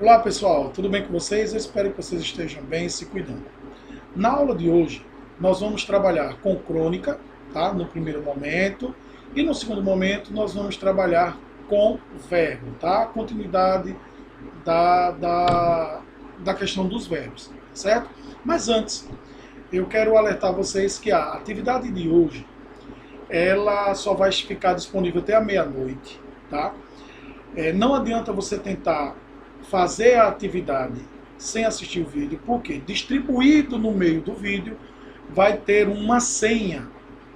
Olá pessoal, tudo bem com vocês? Eu espero que vocês estejam bem e se cuidando. Na aula de hoje, nós vamos trabalhar com crônica, tá? No primeiro momento, e no segundo momento nós vamos trabalhar com verbo, tá? Continuidade da questão dos verbos, certo? Mas antes, eu quero alertar vocês que a atividade de hoje, ela só vai ficar disponível até a meia-noite, tá? Não adianta você tentar fazer a atividade sem assistir o vídeo, porque distribuído no meio do vídeo vai ter uma senha.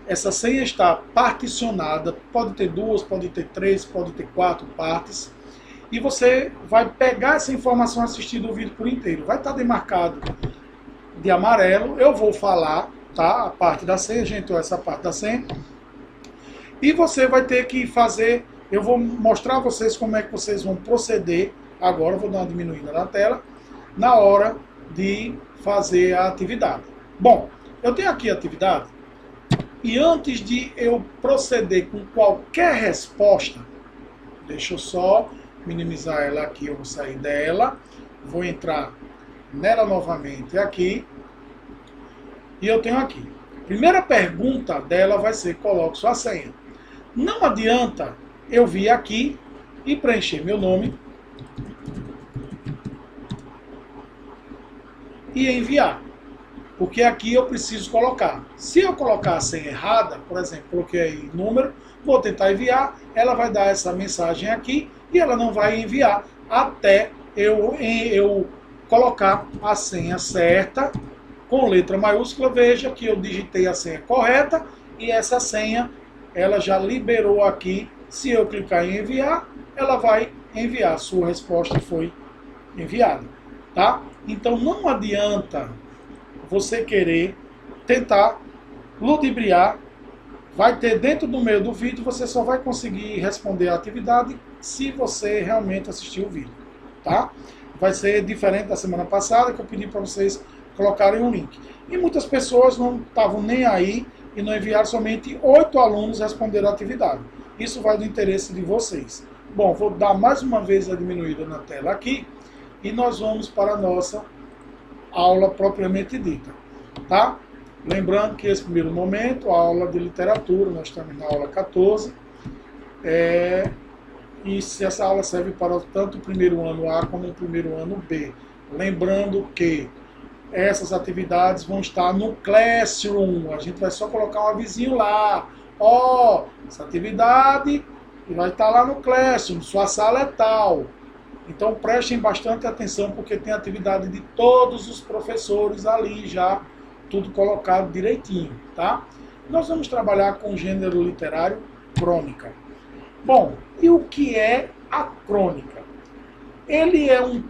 Essa senha está particionada, pode ter duas, pode ter três, pode ter quatro partes, e você vai pegar essa informação assistindo o vídeo por inteiro. Vai estar demarcado de amarelo, eu vou falar, tá? A parte da senha, gente, essa parte da senha, e você vai ter que fazer, eu vou mostrar a vocês como é que vocês vão proceder. Agora eu vou dar uma diminuída na tela, na hora de fazer a atividade. Bom, eu tenho aqui a atividade, e antes de eu proceder com qualquer resposta, deixa eu só minimizar ela aqui, eu vou sair dela, vou entrar nela novamente aqui, e eu tenho aqui. Primeira pergunta dela vai ser, coloque sua senha. Não adianta eu vir aqui e preencher meu nome, e enviar, porque aqui eu preciso colocar. Se eu colocar a senha errada, por exemplo, coloquei aí número, vou tentar enviar, ela vai dar essa mensagem aqui e ela não vai enviar até eu colocar a senha certa com letra maiúscula. Veja que eu digitei a senha correta e essa senha ela já liberou aqui. Se eu clicar em enviar, ela vai enviar. Sua resposta foi enviada, tá? Então não adianta você querer tentar ludibriar. Vai ter dentro do meio do vídeo, você só vai conseguir responder a atividade se você realmente assistir o vídeo, tá? Vai ser diferente da semana passada, que eu pedi para vocês colocarem um link. E muitas pessoas não estavam nem aí e não enviaram, somente 8 alunos responderam a atividade. Isso vai do interesse de vocês. Bom, vou dar mais uma vez a diminuída na tela aqui, e nós vamos para a nossa aula propriamente dita, tá? Lembrando que esse primeiro momento, a aula de literatura, nós estamos na aula 14, e se essa aula serve para tanto o primeiro ano A como o primeiro ano B. Lembrando que essas atividades vão estar no Classroom, a gente vai só colocar um avisinho lá, ó, essa atividade vai estar lá no Classroom, sua sala é tal. Então prestem bastante atenção, porque tem atividade de todos os professores ali já, tudo colocado direitinho, tá? Nós vamos trabalhar com o gênero literário crônica. Bom, e o que é a crônica? Ele é um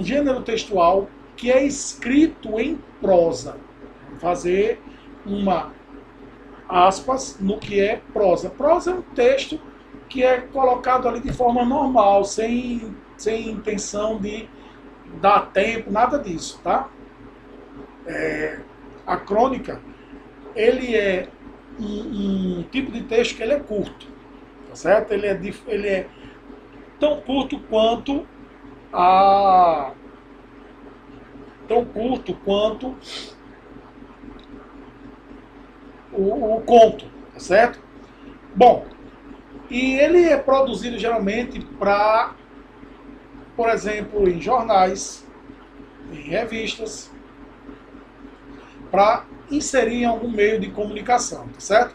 gênero textual que é escrito em prosa. Vou fazer uma aspas no que é prosa. Prosa é um texto que é colocado ali de forma normal, sem intenção de dar tempo, nada disso, tá? A crônica, ele é um tipo de texto que ele é curto, tá certo? Ele é tão curto quanto o conto, tá certo? Bom, e ele é produzido geralmente para, por exemplo, em jornais, em revistas, para inserir em algum meio de comunicação, tá certo?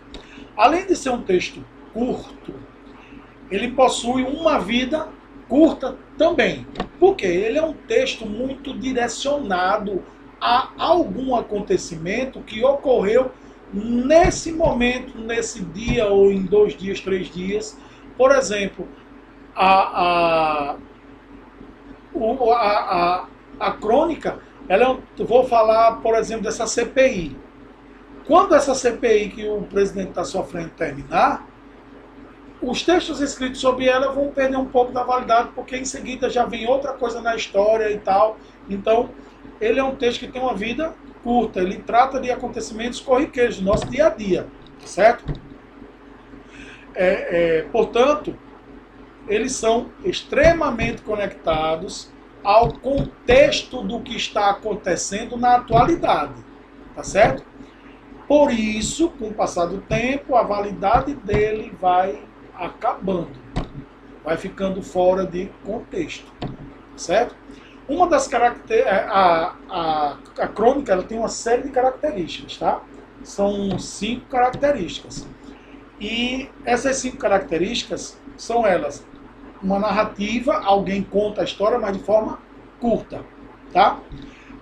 Além de ser um texto curto, ele possui uma vida curta também. Porque ele é um texto muito direcionado a algum acontecimento que ocorreu nesse momento, nesse dia, ou em 2 dias, 3 dias. Por exemplo, a crônica, vou falar, por exemplo, dessa CPI. Quando essa CPI que o presidente está sofrendo terminar, os textos escritos sobre ela vão perder um pouco da validade, porque em seguida já vem outra coisa na história e tal. Então, ele é um texto que tem uma vida curta, ele trata de acontecimentos corriqueiros do nosso dia a dia, certo? Portanto, eles são extremamente conectados ao contexto do que está acontecendo na atualidade, tá certo? Por isso, com o passar do tempo, a validade dele vai acabando, vai ficando fora de contexto, certo? Uma das características, a crônica, ela tem uma série de características, tá? São 5 características. E essas 5 características são elas: uma narrativa, alguém conta a história, mas de forma curta, tá?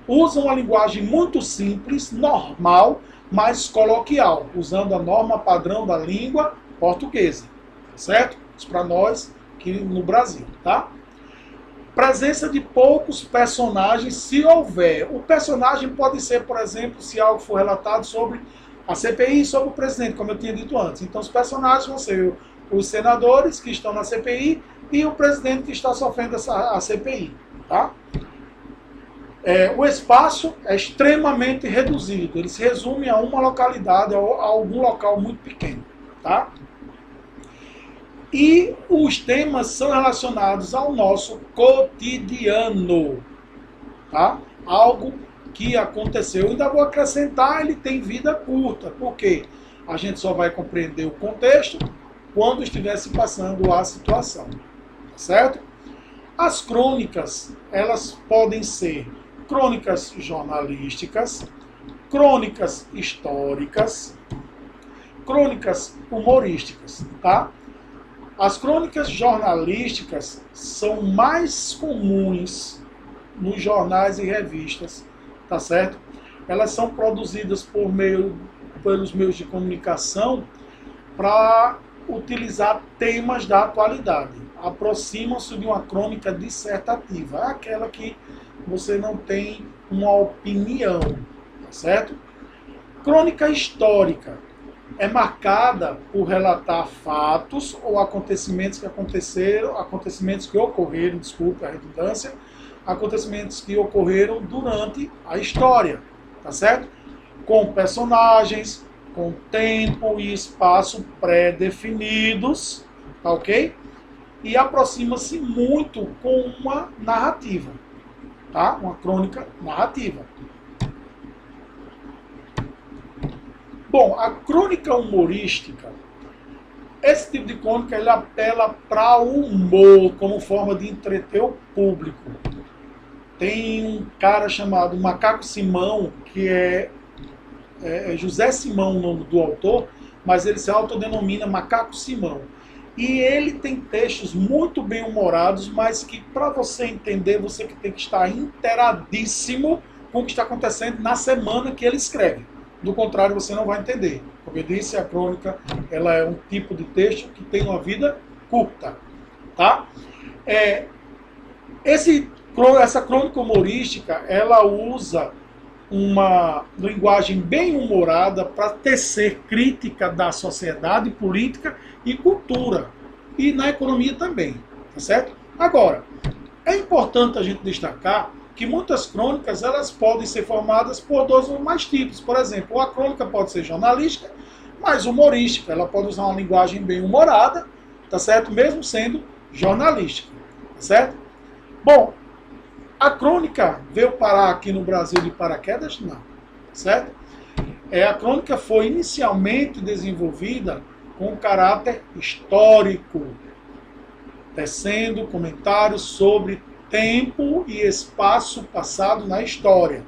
Usa uma linguagem muito simples, normal, mas coloquial, usando a norma padrão da língua portuguesa, certo? Isso para nós aqui no Brasil, tá? Presença de poucos personagens, se houver. O personagem pode ser, por exemplo, se algo for relatado sobre a CPI, sobre o presidente, como eu tinha dito antes. Então, os personagens vão ser os senadores que estão na CPI e o presidente que está sofrendo a CPI, tá? O espaço é extremamente reduzido. Ele se resume a uma localidade, a algum local muito pequeno, tá? E os temas são relacionados ao nosso cotidiano, tá? Algo que aconteceu. Eu ainda vou acrescentar, ele tem vida curta, porque a gente só vai compreender o contexto quando estiver se passando a situação, certo? As crônicas, elas podem ser crônicas jornalísticas, crônicas históricas, crônicas humorísticas, tá? As crônicas jornalísticas são mais comuns nos jornais e revistas, tá certo? Elas são produzidas pelos meios de comunicação para utilizar temas da atualidade. Aproximam-se de uma crônica dissertativa, é aquela que você não tem uma opinião, tá certo? Crônica histórica é marcada por relatar fatos ou acontecimentos que aconteceram, acontecimentos que ocorreram, desculpe a redundância, acontecimentos que ocorreram durante a história, tá certo? Com personagens, com tempo e espaço pré-definidos, tá ok? E aproxima-se muito com uma narrativa, tá? Uma crônica narrativa. Bom, a crônica humorística, esse tipo de crônica, ele apela para o humor como forma de entreter o público. Tem um cara chamado Macaco Simão, que é José Simão o nome do autor, mas ele se autodenomina Macaco Simão. E ele tem textos muito bem humorados, mas que para você entender, você tem que estar inteiradíssimo com o que está acontecendo na semana que ele escreve. Do contrário, você não vai entender. Como eu disse, a crônica, ela é um tipo de texto que tem uma vida curta, tá? Essa crônica humorística, ela usa uma linguagem bem humorada para tecer crítica da sociedade, política e cultura. E na economia também, tá certo? Agora, é importante a gente destacar que muitas crônicas, elas podem ser formadas por 2 ou mais tipos. Por exemplo, a crônica pode ser jornalística, mas humorística. Ela pode usar uma linguagem bem humorada, tá certo? Mesmo sendo jornalística, tá certo? Bom, a crônica veio parar aqui no Brasil de paraquedas? Não, certo? A crônica foi inicialmente desenvolvida com caráter histórico, tecendo comentários sobre tempo e espaço passado na história.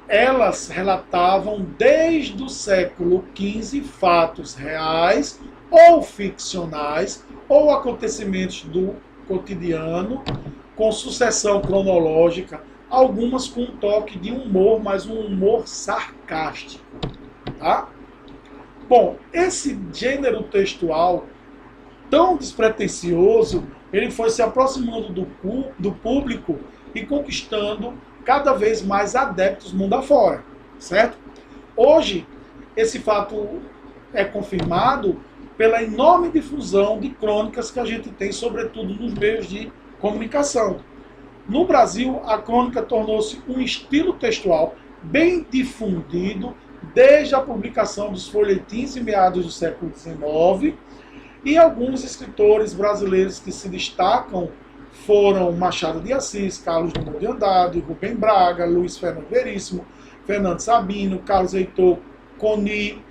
Elas relatavam desde o século XV fatos reais ou ficcionais ou acontecimentos do cotidiano com sucessão cronológica, algumas com um toque de humor, mas um humor sarcástico, tá? Bom, esse gênero textual tão despretensioso, ele foi se aproximando do público e conquistando cada vez mais adeptos mundo afora, certo? Hoje, esse fato é confirmado pela enorme difusão de crônicas que a gente tem, sobretudo nos meios de comunicação. No Brasil, a crônica tornou-se um estilo textual bem difundido desde a publicação dos folhetins em meados do século XIX, E alguns escritores brasileiros que se destacam foram Machado de Assis, Carlos Drummond de Andrade, Rubem Braga, Luiz Fernando Veríssimo, Fernando Sabino, Carlos Heitor Coni,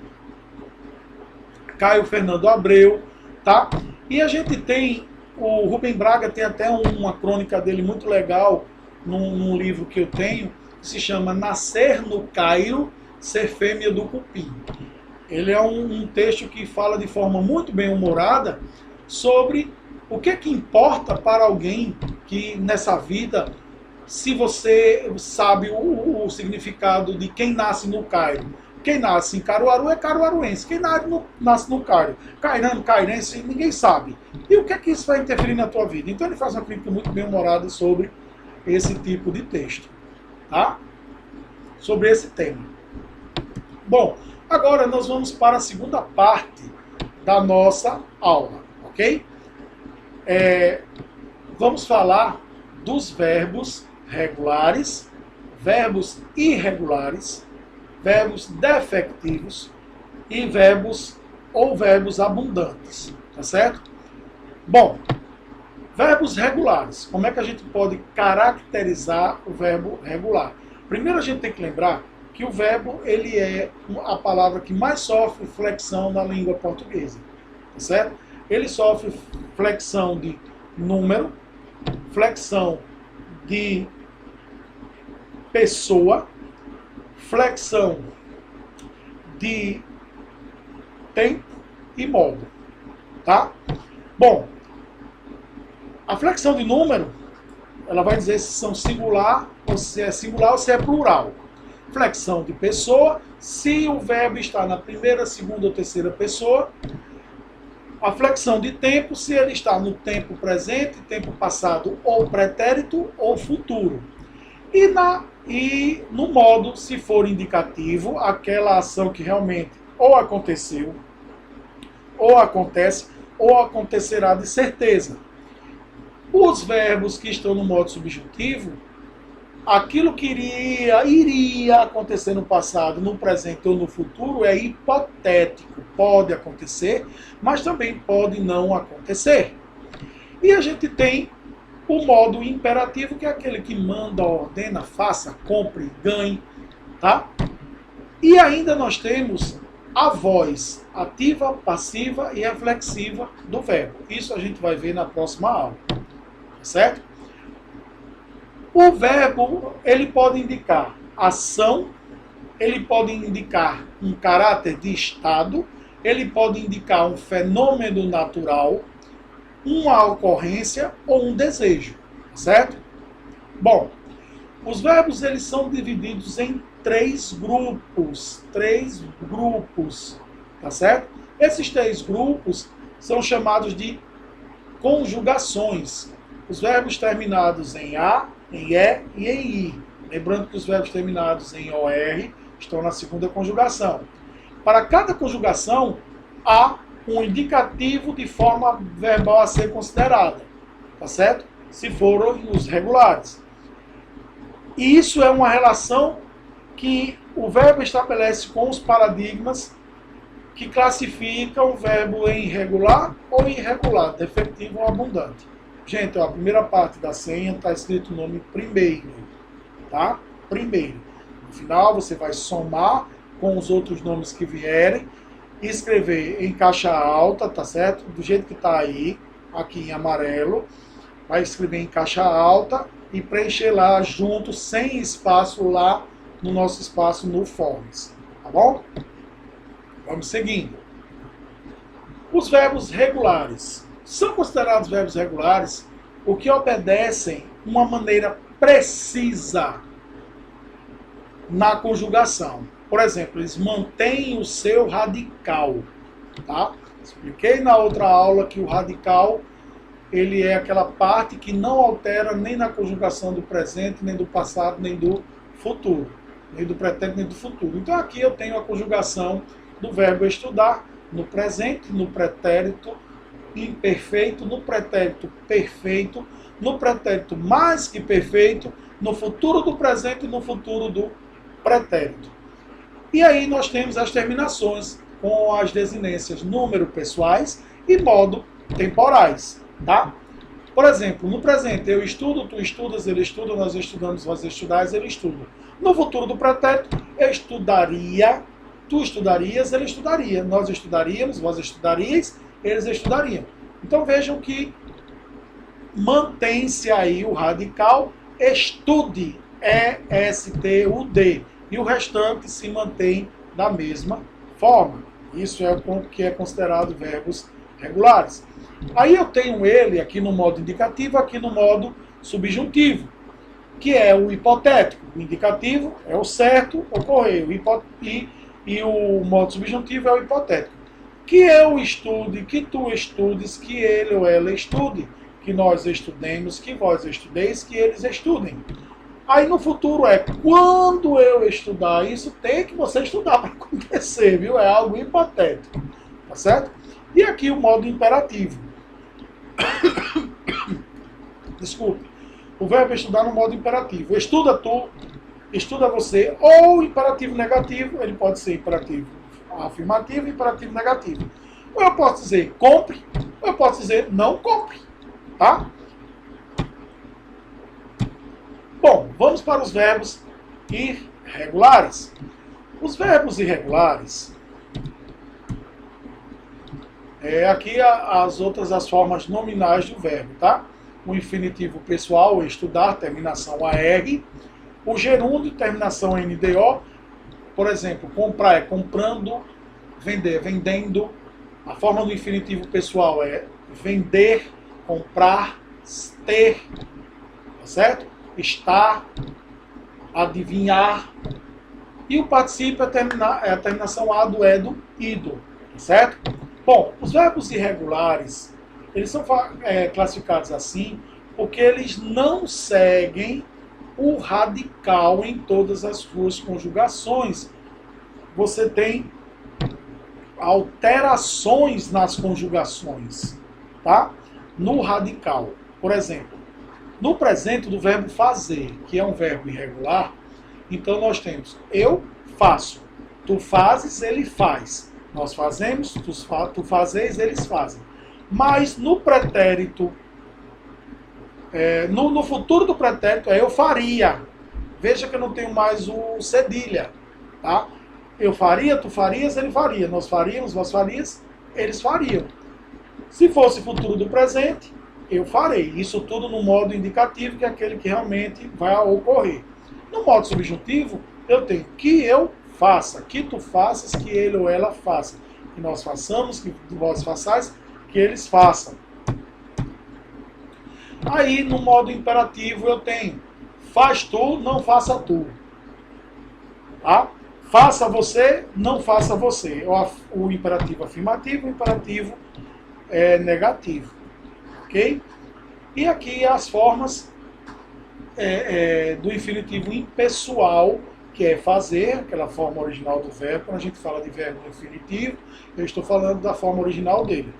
Caio Fernando Abreu, tá? E a gente tem, o Rubem Braga tem até uma crônica dele muito legal, num livro que eu tenho, que se chama Nascer no Cairo, Ser Fêmea do Cupim. Ele é um texto que fala de forma muito bem humorada sobre o que importa para alguém que nessa vida, se você sabe o significado de quem nasce no Cairo. Quem nasce em Caruaru é caruaruense. Quem nasce no Cairo, cairano, cairense, ninguém sabe. E o que isso vai interferir na tua vida? Então ele faz uma crítica muito bem humorada sobre esse tipo de texto, tá? Sobre esse tema. Bom, agora nós vamos para a segunda parte da nossa aula, ok? Vamos falar dos verbos regulares, verbos irregulares, verbos defectivos e verbos ou verbos abundantes, tá certo? Bom, verbos regulares. Como é que a gente pode caracterizar o verbo regular? Primeiro a gente tem que lembrar que o verbo ele é a palavra que mais sofre flexão na língua portuguesa, tá certo? Ele sofre flexão de número, flexão de pessoa, flexão de tempo e modo, tá? Bom, a flexão de número, ela vai dizer se são singular, ou se é plural. Flexão de pessoa, se o verbo está na primeira, segunda ou terceira pessoa. A flexão de tempo, se ele está no tempo presente, tempo passado ou pretérito ou futuro. E no modo, se for indicativo, aquela ação que realmente ou aconteceu, ou acontece, ou acontecerá de certeza. Os verbos que estão no modo subjuntivo, aquilo que iria acontecer no passado, no presente ou no futuro é hipotético. Pode acontecer, mas também pode não acontecer. E a gente tem o modo imperativo, que é aquele que manda, ordena, faça, compre, ganhe, tá? E ainda nós temos a voz ativa, passiva e reflexiva do verbo. Isso a gente vai ver na próxima aula, certo? O verbo, ele pode indicar ação, ele pode indicar um caráter de estado, ele pode indicar um fenômeno natural, uma ocorrência ou um desejo, certo? Bom, os verbos eles são divididos em três grupos, tá certo? Esses três grupos são chamados de conjugações. Os verbos terminados em A, em E e em I. Lembrando que os verbos terminados em OR estão na segunda conjugação. Para cada conjugação, há um indicativo de forma verbal a ser considerada, tá certo? Se forem os regulares. E isso é uma relação que o verbo estabelece com os paradigmas que classificam o verbo em regular ou irregular, defectivo ou abundante. Gente, ó, a primeira parte da senha está escrito o nome primeiro, tá? Primeiro. No final você vai somar com os outros nomes que vierem e escrever em caixa alta, tá certo? Do jeito que está aí, aqui em amarelo. Vai escrever em caixa alta e preencher lá junto, sem espaço lá no nosso espaço no Forms, tá bom? Vamos seguindo. Os verbos regulares. São considerados verbos regulares o que obedecem uma maneira precisa na conjugação. Por exemplo, eles mantêm o seu radical, tá? Expliquei na outra aula que o radical ele é aquela parte que não altera nem na conjugação do presente, nem do passado, nem do futuro, nem do pretérito, nem do futuro. Então aqui eu tenho a conjugação do verbo estudar no presente, no pretérito imperfeito, no pretérito perfeito, no pretérito mais que perfeito, no futuro do presente e no futuro do pretérito. E aí nós temos as terminações com as desinências número pessoais e modo temporais, tá? Por exemplo, no presente, eu estudo, tu estudas, ele estuda, nós estudamos, vós estudais, ele estuda. No futuro do pretérito, eu estudaria, tu estudarias, ele estudaria. Nós estudaríamos, vós estudarias, eles estudariam. Então vejam que mantém-se aí o radical estude, E-S-T-U-D. E o restante se mantém da mesma forma. Isso é o que é considerado verbos regulares. Aí eu tenho ele aqui no modo indicativo, aqui no modo subjuntivo, que é o hipotético. O indicativo é o certo, ocorreu. E o modo subjuntivo é o hipotético. Que eu estude, que tu estudes, que ele ou ela estude, que nós estudemos, que vós estudeis, que eles estudem. Aí no futuro é quando eu estudar isso, tem que você estudar para acontecer, viu? É algo hipotético, tá certo? E aqui o modo imperativo. Desculpe. O verbo estudar no modo imperativo. Estuda tu, estuda você, ou imperativo negativo, ele pode ser imperativo afirmativo e imperativo negativo. Ou eu posso dizer compre, ou eu posso dizer não compre, tá? Bom, vamos para os verbos irregulares. Os verbos irregulares, aqui as formas nominais do verbo, tá? O infinitivo pessoal, estudar, terminação AR. O gerúndio, terminação NDO. Por exemplo, comprar é comprando, vender é vendendo. A forma do infinitivo pessoal é vender, comprar, ter, tá certo? Estar, adivinhar. E o particípio é a terminação A do é do ido, tá certo? Bom, os verbos irregulares, eles são classificados assim porque eles não seguem o radical em todas as suas conjugações. Você tem alterações nas conjugações, tá? No radical. Por exemplo, no presente do verbo fazer, que é um verbo irregular, então nós temos eu faço, tu fazes, ele faz. Nós fazemos, tu fazeis, eles fazem. Mas no pretérito, no futuro do pretérito é eu faria. Veja que eu não tenho mais o cedilha, tá? Eu faria, tu farias, ele faria. Nós faríamos, vós farias, eles fariam. Se fosse futuro do presente, eu farei. Isso tudo no modo indicativo, que é aquele que realmente vai ocorrer. No modo subjuntivo, eu tenho que eu faça, que tu faças, que ele ou ela faça. Que nós façamos, que vós façais, que eles façam. Aí, no modo imperativo, eu tenho faz tu, não faça tu. Tá? Faça você, não faça você. O imperativo afirmativo, o imperativo negativo. Ok? E aqui as formas do infinitivo impessoal, que é fazer, aquela forma original do verbo. Quando a gente fala de verbo no infinitivo, eu estou falando da forma original dele.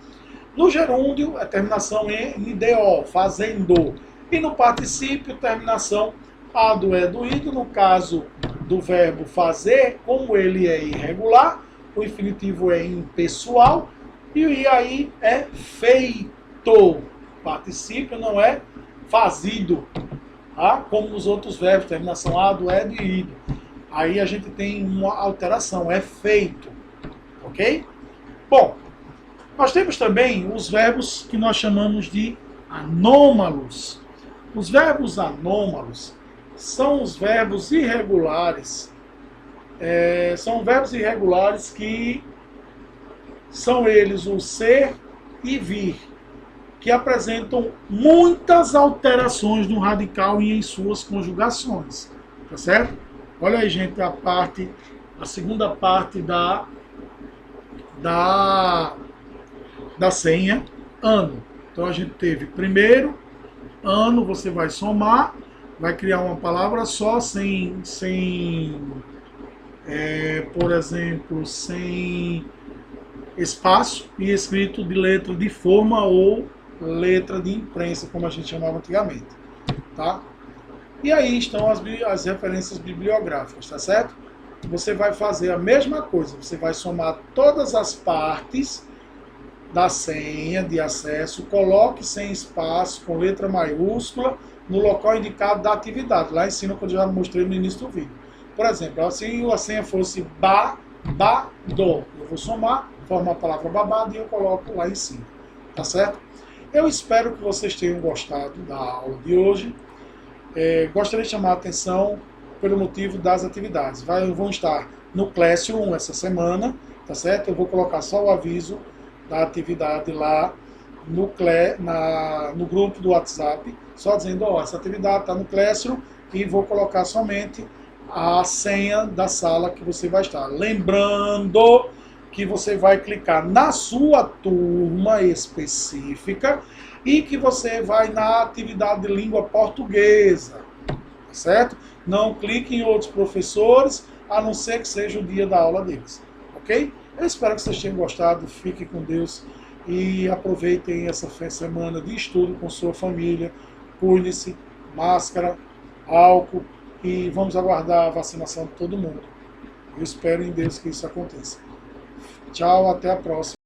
No gerúndio, a terminação NDO, fazendo. E no particípio, terminação A do é do ido. No caso do verbo fazer, como ele é irregular, o infinitivo é impessoal, e aí é feito. Particípio não é fazido, tá? Como nos outros verbos, terminação A do é do ido. Aí a gente tem uma alteração, é feito, ok? Bom, nós temos também os verbos que nós chamamos de anômalos. Os verbos anômalos são os verbos irregulares. São verbos irregulares que são eles o ser e vir, que apresentam muitas alterações no radical e em suas conjugações. Tá certo? Olha aí, gente, a segunda parte da senha, ano. Então a gente teve primeiro, ano, você vai somar, vai criar uma palavra só, por exemplo, sem espaço e escrito de letra de forma ou letra de imprensa, como a gente chamava antigamente, tá? E aí estão as referências bibliográficas, tá certo? Você vai fazer a mesma coisa, você vai somar todas as partes da senha de acesso, coloque sem espaço, com letra maiúscula, no local indicado da atividade. Lá em cima, que eu já mostrei no início do vídeo. Por exemplo, se a senha fosse babado, eu vou somar, formar a palavra babado e eu coloco lá em cima. Tá certo? Eu espero que vocês tenham gostado da aula de hoje. Gostaria de chamar a atenção pelo motivo das atividades. Vão estar no Classroom essa semana, tá certo? Eu vou colocar só o aviso da atividade lá no grupo do WhatsApp, só dizendo, ó, essa atividade está no Classroom, e vou colocar somente a senha da sala que você vai estar. Lembrando que você vai clicar na sua turma específica e que você vai na atividade de língua portuguesa, tá certo? Não clique em outros professores, a não ser que seja o dia da aula deles, ok? Eu espero que vocês tenham gostado, fiquem com Deus e aproveitem essa semana de estudo com sua família. Cuide-se, máscara, álcool, e vamos aguardar a vacinação de todo mundo. Eu espero em Deus que isso aconteça. Tchau, até a próxima.